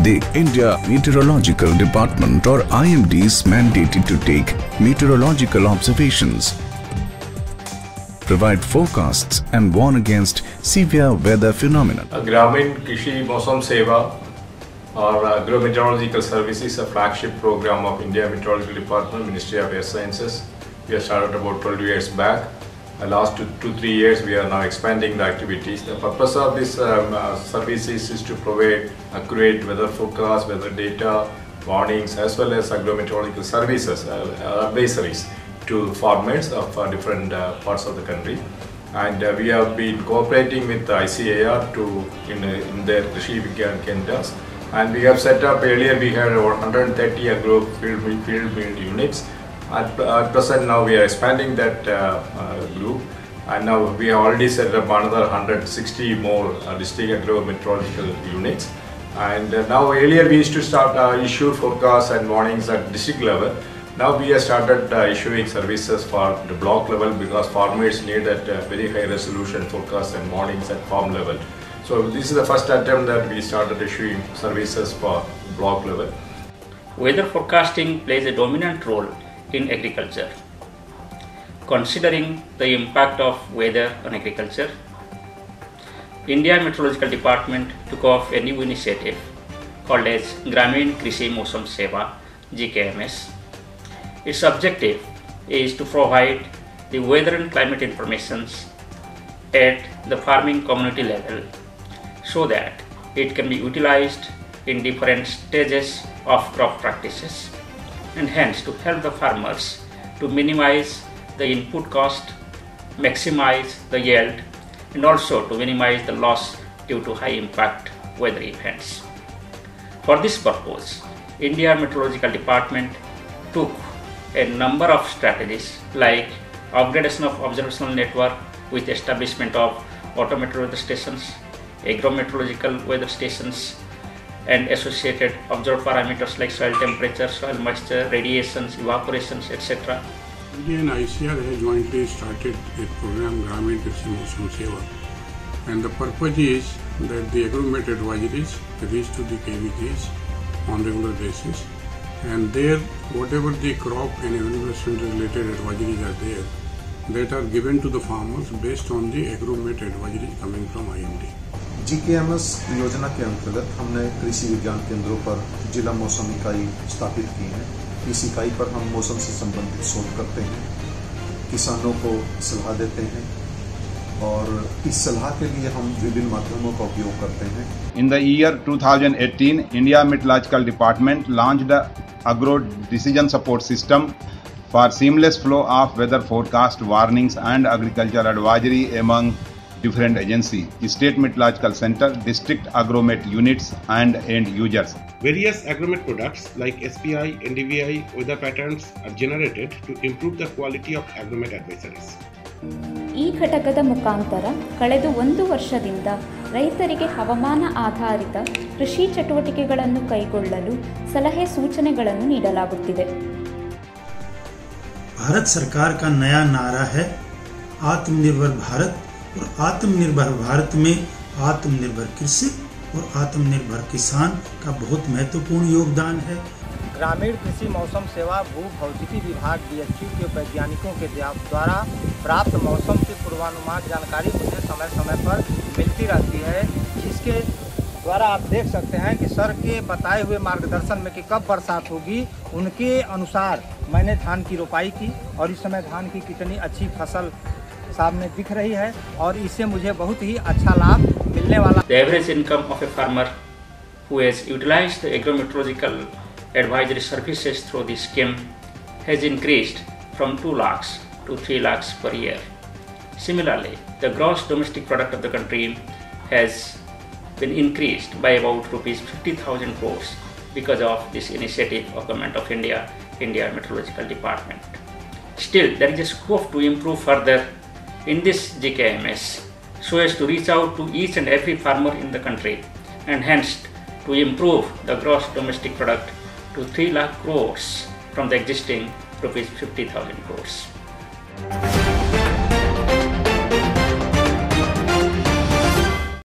The India Meteorological Department or IMD is mandated to take meteorological observations, provide forecasts and warn against severe weather phenomena. Gramin Krishi Mausam Seva or Agro-Meteorological Services, a flagship program of India Meteorological Department, Ministry of Earth Sciences. We have started about 12 years back. The last 2-3 years we are now expanding the activities. The purpose of this services is to provide accurate weather forecasts, weather data, warnings, as well as agro-meteorological services, advisories to farmers of different parts of the country. And we have been cooperating with the ICAR in their Krishi Vigyan Kendras. And we have set up, earlier we had over 130 agro field units. At present now we are expanding that group, and now we have already set up another 160 more district agro-meteorological units. And now earlier we used to start issue forecasts and warnings at district level. Now we have started issuing services for the block level because farmers need that very high resolution forecasts and warnings at farm level. So this is the first attempt that we started issuing services for block level. Weather forecasting plays a dominant role in agriculture. Considering the impact of weather on agriculture, India Meteorological Department took off a new initiative called as Gramin Krishi Mausam Seva, GKMS. Its objective is to provide the weather and climate information at the farming community level so that it can be utilized in different stages of crop practices, and hence to help the farmers to minimize the input cost, maximize the yield, and also to minimize the loss due to high impact weather events. For this purpose, India Meteorological Department took a number of strategies like upgradation of observational network with establishment of automated weather stations, agro-meteorological weather stations, and associated observed parameters like soil temperature, soil moisture, radiations, evaporations, etc. India and ICAR have jointly started a program, Gramin Krishi Mausam Seva, and the purpose is that the agromet advisories reach to the KVKs on regular basis, and there whatever the crop and evaluation related advisories are there, that are given to the farmers based on the agromet advisories coming from IMD. GKMS योजना के अंतर्गत हमने कृषि विज्ञान केंद्रों पर जिला मौसम इकाई स्थापित की है। इस इकाई पर हम मौसम से संबंधित शोध करते हैं, किसानों को सलाह देते हैं और इस सलाह के लिए हम विभिन्न माध्यमों का उपयोग करते हैं। In the year 2018, India Meteorological Department launched the Agro Decision Support System for seamless flow of weather forecast, warnings and agricultural advisory among different agencies, state meteorological center, district agromet units and end users. Various agromet products like SPI, NDVI, weather patterns are generated to improve the quality of agromet advisories. ಈ ಘಟಕದ ಮುಖಾಂತರ ಕಳೆದ 1 ವರ್ಷದಿಂದ ರೈತರಿಗೆ ಹವಾಮಾನ ಆಧಾರಿತ ಕೃಷಿ ಚಟುವಟಿಕೆಗಳನ್ನು ಕೈಗೊಳ್ಳಲು ಸಲಹೆ ಸೂಚನೆಗಳನ್ನು ನೀಡಲಾಗುತ್ತಿದೆ. भारत सरकार का नया नारा है आत्मनिर्भर भारत, और आत्मनिर्भर भारत में आत्मनिर्भर कृषि और आत्मनिर्भर किसान का बहुत महत्वपूर्ण योगदान है. ग्रामीण कृषि मौसम सेवा भू भौतिकी विभाग DHU के वैज्ञानिकों के द्वारा प्राप्त मौसम की पूर्वानुमान जानकारी मुझे समय समय पर मिलती रहती है, जिसके द्वारा आप देख सकते हैं कि सर के बताए हुए मार्गदर्शन में कि कब बरसात होगी, उनके अनुसार मैंने धान की रोपाई की और इस समय धान की कितनी अच्छी फसल सामने दिख रही है और इससे मुझे बहुत ही अच्छा लाभ मिलने वाला. The average income of a farmer who has utilized the agro-meteorological advisory services through this scheme has increased from 2 lakhs to 3 lakhs per year. Similarly, the gross domestic product of the country has been increased by about rupees 50,000 crores because of this initiative of Government of India, India Meteorological Department. Still, there is a scope to improve further in this GKMS so as to reach out to each and every farmer in the country and hence to improve the gross domestic product to 3 lakh crores from the existing rupees 50,000 crores.